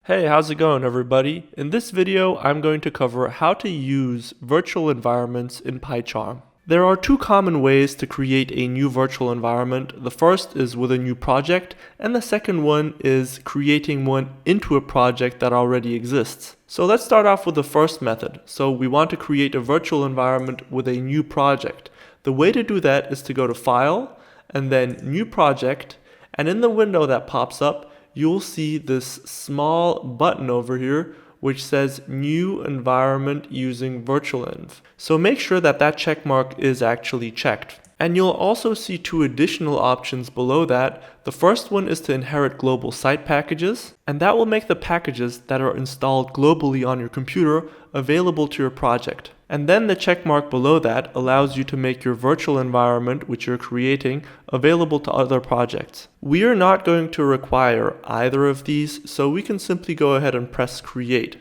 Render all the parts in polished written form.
Hey, how's it going everybody? In this video, I'm going to cover how to use virtual environments in PyCharm. There are two common ways to create a new virtual environment. The first is with a new project, and the second one is creating one into a project that already exists. So let's start off with the first method. So we want to create a virtual environment with a new project. The way to do that is to go to File, and then New Project, and in the window that pops up, you'll see this small button over here which says New Environment using VirtualEnv. So make sure that that check mark is actually checked. And you'll also see two additional options below that. The first one is to inherit global site packages, and that will make the packages that are installed globally on your computer available to your project. And then the check mark below that allows you to make your virtual environment, which you're creating, available to other projects. We are not going to require either of these, so we can simply go ahead and press Create.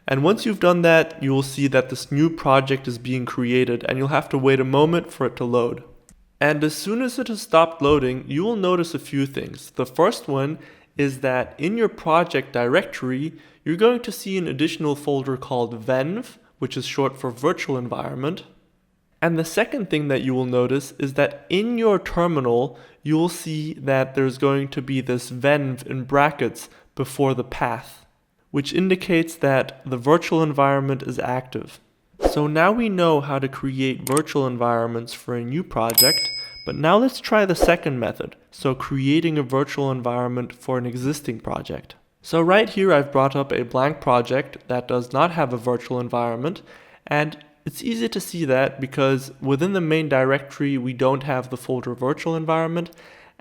And once you've done that, you will see that this new project is being created, and you'll have to wait a moment for it to load. And as soon as it has stopped loading, you will notice a few things. The first one is that in your project directory, you're going to see an additional folder called Venv, which is short for virtual environment. And the second thing that you will notice is that in your terminal, you will see that there's going to be this Venv in brackets before the path, which indicates that the virtual environment is active. So now we know how to create virtual environments for a new project, but now let's try the second method, so creating a virtual environment for an existing project. So right here I've brought up a blank project that does not have a virtual environment, and it's easy to see that because within the main directory we don't have the folder virtual environment,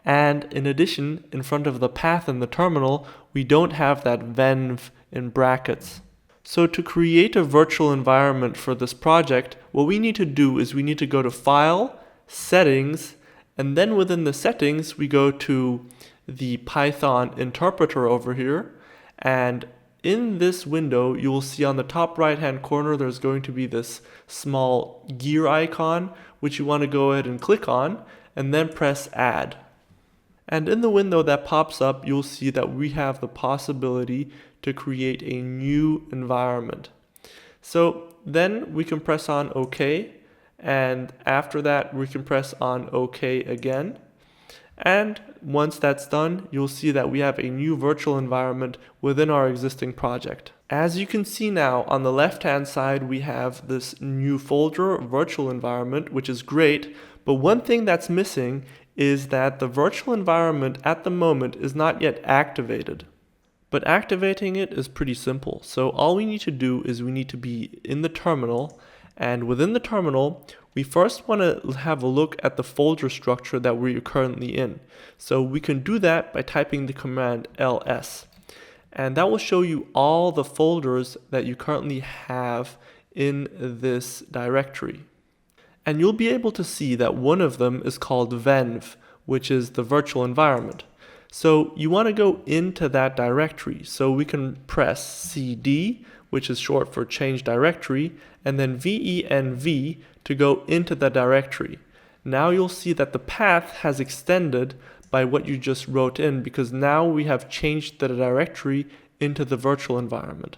and in addition, in front of the path in the terminal, we don't have that Venv in brackets. So to create a virtual environment for this project, what we need to do is we need to go to File, Settings, and then within the settings we go to the Python interpreter over here, and in this window you will see on the top right hand corner there's going to be this small gear icon which you want to go ahead and click on and then press Add. And in the window that pops up you'll see that we have the possibility to create a new environment. So then we can press on OK, and after that we can press on OK again. And once that's done, you'll see that we have a new virtual environment within our existing project. As you can see now, on the left-hand side, we have this new folder, virtual environment, which is great. But one thing that's missing is that the virtual environment at the moment is not yet activated. But activating it is pretty simple. So all we need to do is we need to be in the terminal, and within the terminal, we first want to have a look at the folder structure that we're currently in. So we can do that by typing the command ls. And that will show you all the folders that you currently have in this directory. And you'll be able to see that one of them is called Venv, which is the virtual environment. So you want to go into that directory. So we can press CD, which is short for change directory, and then VENV to go into the directory. Now you'll see that the path has extended by what you just wrote in because now we have changed the directory into the virtual environment.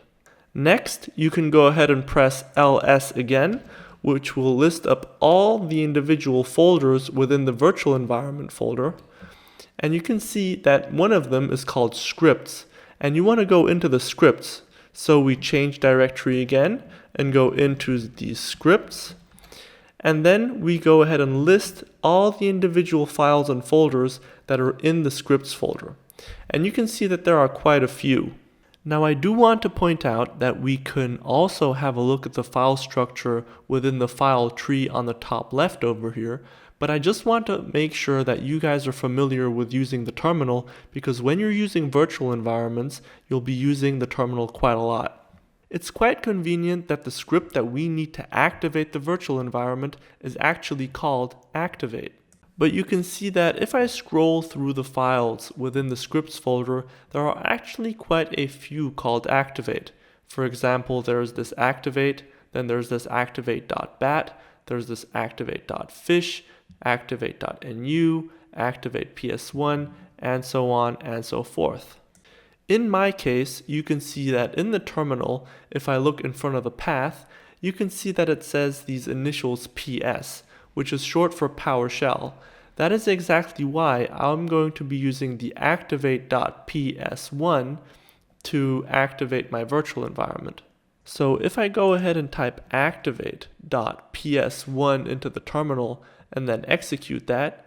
Next, you can go ahead and press LS again, which will list up all the individual folders within the virtual environment folder. And you can see that one of them is called scripts, and you want to go into the scripts. So we change directory again and go into these scripts, and then we go ahead and list all the individual files and folders that are in the scripts folder. And you can see that there are quite a few. Now I do want to point out that we can also have a look at the file structure within the file tree on the top left over here, but I just want to make sure that you guys are familiar with using the terminal, because when you're using virtual environments, you'll be using the terminal quite a lot. It's quite convenient that the script that we need to activate the virtual environment is actually called Activate. But you can see that if I scroll through the files within the scripts folder, there are actually quite a few called Activate. For example, there's this Activate, then there's this Activate.bat, there's this Activate.fish, Activate.nu, Activate PS1, and so on and so forth. In my case, you can see that in the terminal, if I look in front of the path, you can see that it says these initials PS, which is short for PowerShell. That is exactly why I'm going to be using the activate.ps1 to activate my virtual environment. So if I go ahead and type activate.ps1 into the terminal and then execute that,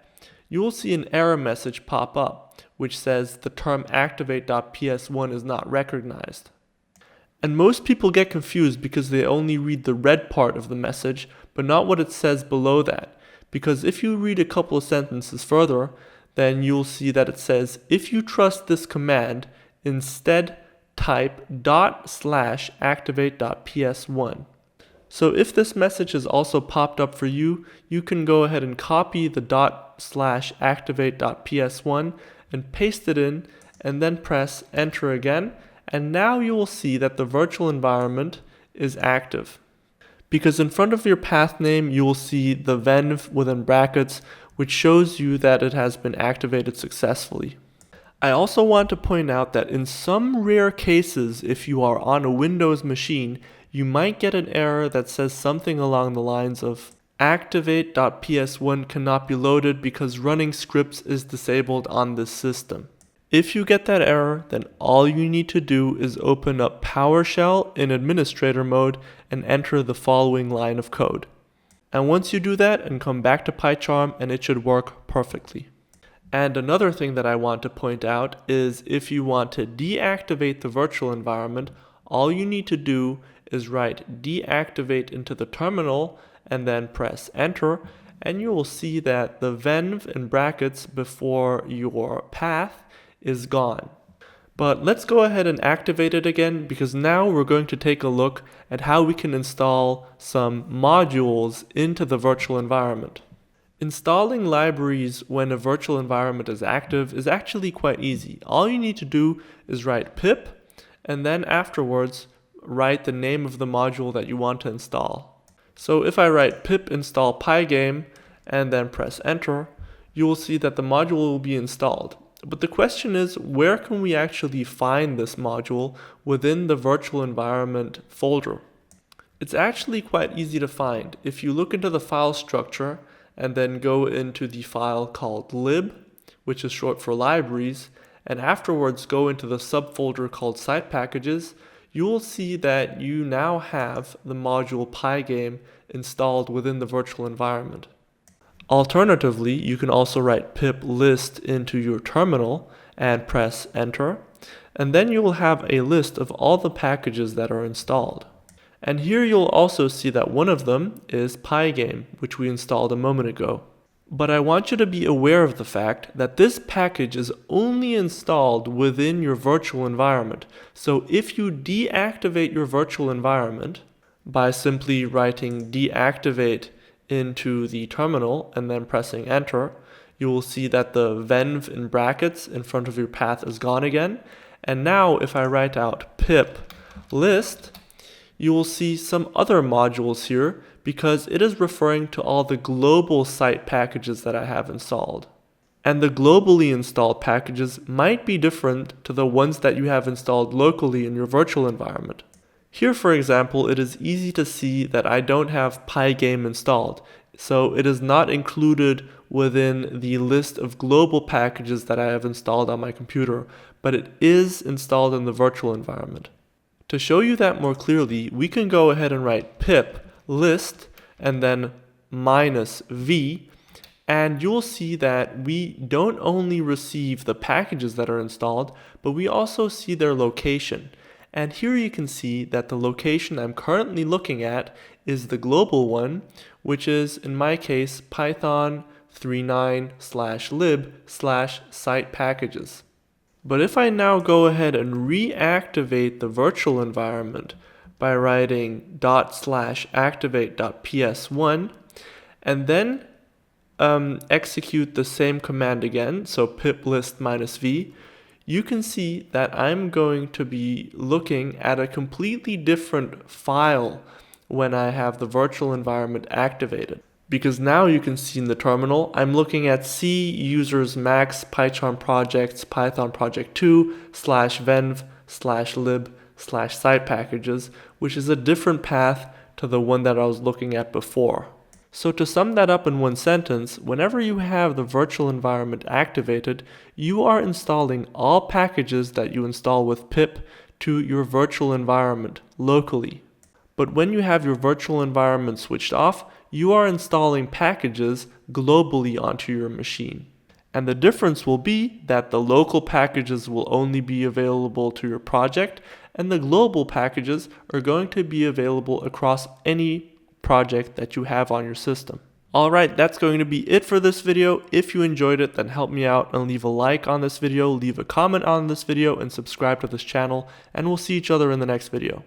you will see an error message pop up, which says the term activate.ps1 is not recognized. And most people get confused because they only read the red part of the message, but not what it says below that. Because if you read a couple of sentences further, then you'll see that it says, if you trust this command, instead type /activate.ps1. So if this message has also popped up for you, you can go ahead and copy the /activate.ps1 and paste it in, and then press enter again, and now you will see that the virtual environment is active. Because in front of your path name, you will see the Venv within brackets, which shows you that it has been activated successfully. I also want to point out that in some rare cases, if you are on a Windows machine, you might get an error that says something along the lines of activate.ps1 cannot be loaded because running scripts is disabled on this system. If you get that error, then all you need to do is open up PowerShell in administrator mode and enter the following line of code. And once you do that and come back to PyCharm, and it should work perfectly. And another thing that I want to point out is if you want to deactivate the virtual environment, all you need to do is write deactivate into the terminal and then press enter, and you will see that the Venv in brackets before your path is gone. But let's go ahead and activate it again, because now we're going to take a look at how we can install some modules into the virtual environment. Installing libraries when a virtual environment is active is actually quite easy. All you need to do is write pip, and then afterwards write the name of the module that you want to install. So if I write pip install pygame and then press enter, you will see that the module will be installed. But the question is, where can we actually find this module within the virtual environment folder? It's actually quite easy to find. If you look into the file structure and then go into the file called lib, which is short for libraries, and afterwards go into the subfolder called site packages, you will see that you now have the module pygame installed within the virtual environment. Alternatively, you can also write pip list into your terminal and press enter, and then you will have a list of all the packages that are installed. And here you'll also see that one of them is pygame, which we installed a moment ago. But I want you to be aware of the fact that this package is only installed within your virtual environment. So if you deactivate your virtual environment by simply writing deactivate into the terminal and then pressing enter, you will see that the Venv in brackets in front of your path is gone again. And now if I write out pip list, you will see some other modules here because it is referring to all the global site packages that I have installed. And the globally installed packages might be different to the ones that you have installed locally in your virtual environment. Here, for example, it is easy to see that I don't have pygame installed, so it is not included within the list of global packages that I have installed on my computer, but it is installed in the virtual environment. To show you that more clearly, we can go ahead and write pip list and then -v, and you'll see that we don't only receive the packages that are installed, but we also see their location. And here you can see that the location I'm currently looking at is the global one, which is, in my case, python 39/lib/site packages. But if I now go ahead and reactivate the virtual environment by writing ./activate.ps1 and then execute the same command again, so pip list -v, you can see that I'm going to be looking at a completely different file when I have the virtual environment activated. because now you can see in the terminal, I'm looking at C users max PyCharm projects Python project 2 /venv /lib /site packages, which is a different path to the one that I was looking at before. So to sum that up in one sentence, whenever you have the virtual environment activated, you are installing all packages that you install with pip to your virtual environment locally. But when you have your virtual environment switched off, you are installing packages globally onto your machine. And the difference will be that the local packages will only be available to your project, and the global packages are going to be available across any project that you have on your system. Alright, that's going to be it for this video. If you enjoyed it, then help me out and leave a like on this video, leave a comment on this video, and subscribe to this channel, and we'll see each other in the next video.